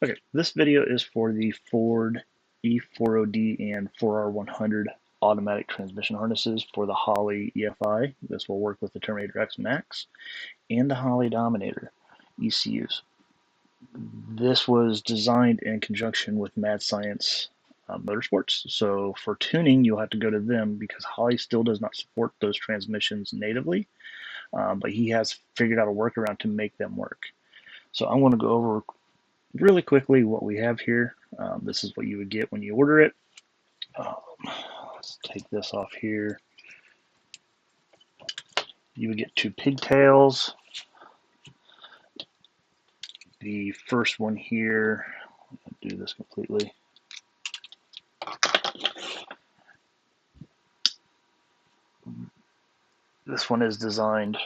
Okay, this video is for the Ford E4OD and 4R100 automatic transmission harnesses for the Holley EFI. This will work with the Terminator X Max and the Holley Dominator ECUs. This was designed in conjunction with Mad Science Motorsports. So for tuning, you'll have to go to them because Holley still does not support those transmissions natively, but he has figured out a workaround to make them work. So I'm going to go over really quickly what we have here. This is what you would get when you order it. Let's take this off here. You would get two pigtails. The first one here, I'll do this completely. This one is designed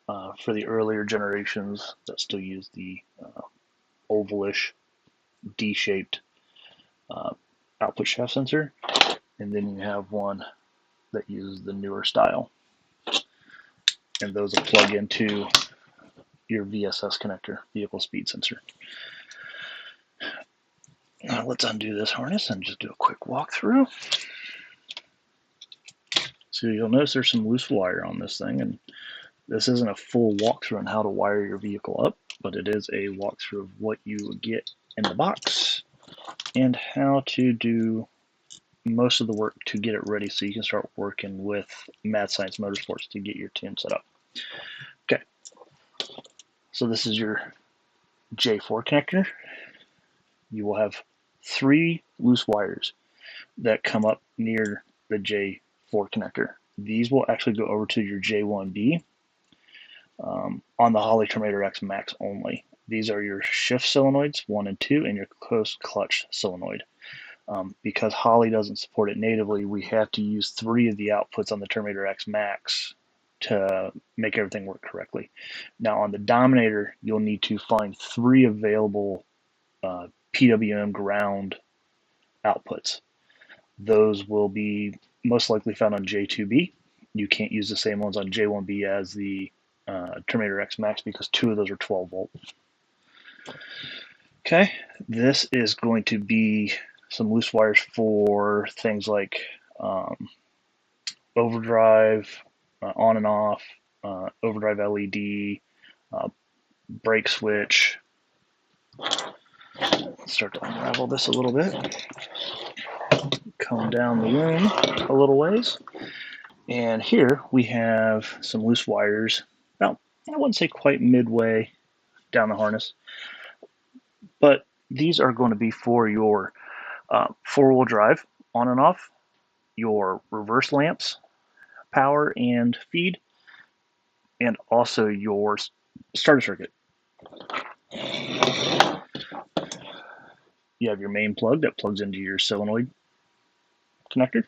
for the earlier generations that still use the ovalish, D-shaped output shaft sensor, and then you have one that uses the newer style, and those will plug into your VSS connector, vehicle speed sensor. Now let's undo this harness and just do a quick walkthrough. So you'll notice there's some loose wire on this thing, and this isn't a full walkthrough on how to wire your vehicle up, but it is a walkthrough of what you get in the box and how to do most of the work to get it ready so you can start working with Mad Science Motorsports to get your tune set up. Okay, so this is your J4 connector. You will have 3 loose wires that come up near the J4 connector. These will actually go over to your J1B on the Holley Terminator X Max only. These are your shift solenoids 1 and 2 and your close clutch solenoid. Because Holley doesn't support it natively, we have to use 3 of the outputs on the Terminator X Max to make everything work correctly. Now on the Dominator, you'll need to find 3 available PWM ground outputs. Those will be most likely found on J2B. You can't use the same ones on J1B as the Terminator X Max because 2 of those are 12 volt. Okay, this is going to be some loose wires for things like overdrive, on and off, overdrive LED, brake switch. Let's start to unravel this a little bit. Come down the room a little ways. And here we have some loose wires, about, I wouldn't say quite midway down the harness, but these are going to be for your 4-wheel drive on and off, your reverse lamps, power and feed, and also your starter circuit. You have your main plug that plugs into your solenoid connector.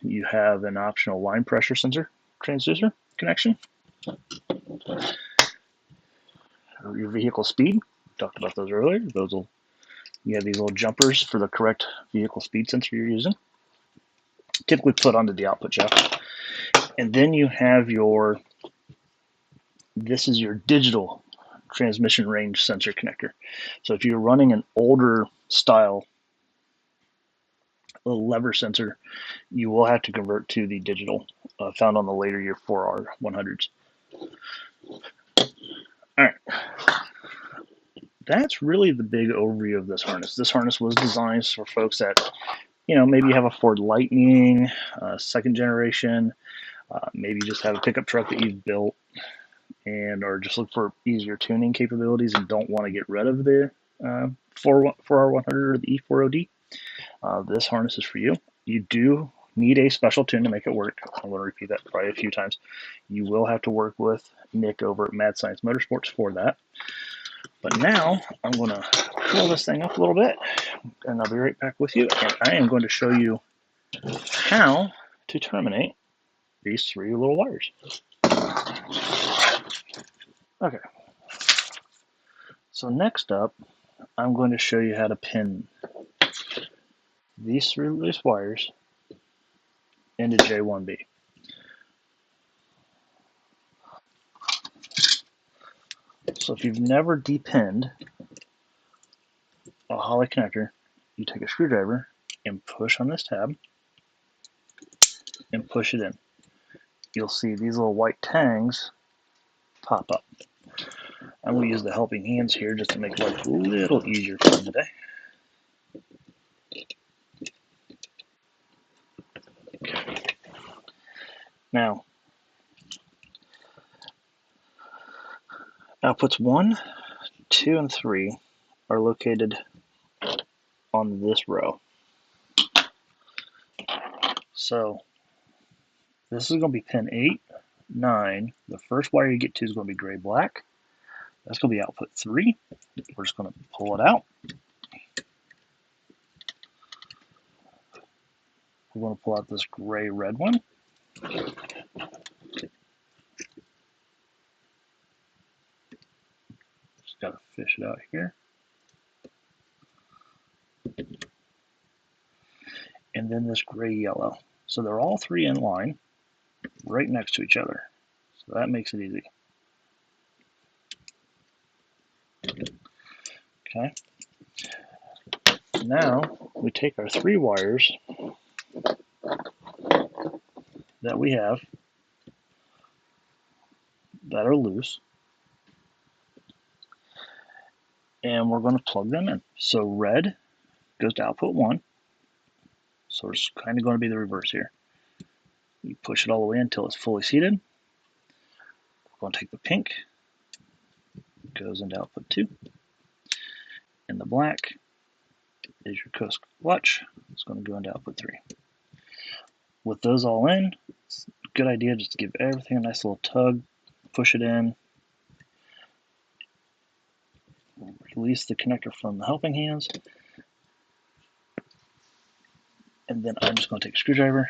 You have an optional line pressure sensor transducer connection. Your vehicle speed, talked about those earlier. You have these little jumpers for the correct vehicle speed sensor you're using, typically put onto the output shaft. And then you have this is your digital transmission range sensor connector. So if you're running an older style little lever sensor, you will have to convert to the digital found on the later year 4R100s. All right. That's really the big overview of this harness. This harness was designed for folks that, maybe you have a Ford Lightning, second generation, maybe you just have a pickup truck that you've built and or just look for easier tuning capabilities and don't want to get rid of the 4R100 or the E4OD. This harness is for you. You do need a special tune to make it work. I'm going to repeat that probably a few times. You will have to work with Nick over at Mad Science Motorsports for that. But now I'm going to fill this thing up a little bit, and I'll be right back with you. And I am going to show you how to terminate these 3 little wires. Okay. So next up, I'm going to show you how to pin these 3 loose wires into J1B. So if you've never depinned Holley connector, you take a screwdriver and push on this tab and push it in. You'll see these little white tangs pop up. I'm going to use the helping hands here just to make life a little easier for them today. Okay. Now, outputs 1, 2, and 3 are located on this row. So this is going to be pin 8, 9. The first wire you get to is going to be gray-black. That's going to be output 3. We're just going to pull it out. We're going to pull out this gray-red one. Just got to fish it out here. And then this gray-yellow. So they're all 3 in line, right next to each other. So that makes it easy. Okay. Now we take our 3 wires that we have that are loose, and we're going to plug them in. So red goes to output 1. So it's kind of going to be the reverse here. You push it all the way until it's fully seated. We're going to take the pink, goes into output 2, and the black is your coast clutch. It's going to go into output 3. With those all in, it's a good idea just to give everything a nice little tug, push it in, release the connector from the helping hands, and then I'm just going to take a screwdriver.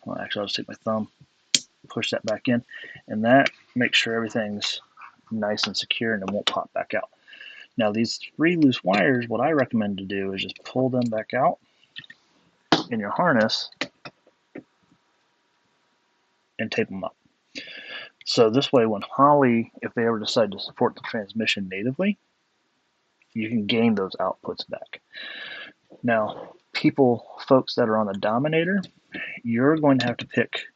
Well, actually, I'll just take my thumb, push that back in, and that makes sure everything's nice and secure and it won't pop back out. Now, these 3 loose wires, what I recommend to do is just pull them back out in your harness and tape them up. So this way, when Holley, if they ever decide to support the transmission natively, you can gain those outputs back. Now, folks that are on the Dominator, you're going to have to pick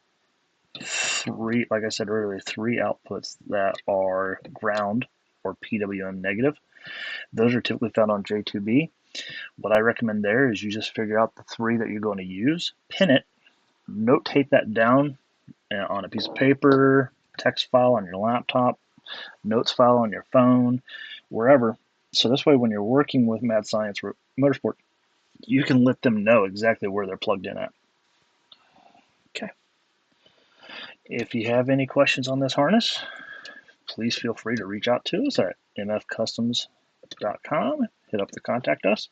3, like I said earlier, 3 outputs that are ground or PWM negative. Those are typically found on J2B. What I recommend there is you just figure out the 3 that you're going to use, pin it, note tape that down on a piece of paper, text file on your laptop, notes file on your phone, wherever. So this way, when you're working with Mad Science Motorsport, you can let them know exactly where they're plugged in at. Okay. If you have any questions on this harness, please feel free to reach out to us at MFKustoms.com. Hit up the contact us.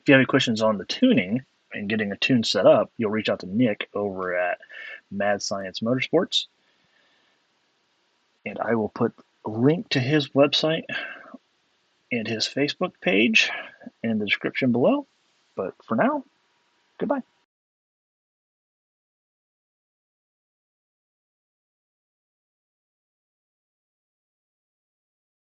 If you have any questions on the tuning and getting a tune set up, you'll reach out to Nick over at Mad Science Motorsports. And I will put a link to his website and his Facebook page in the description below. But for now, goodbye.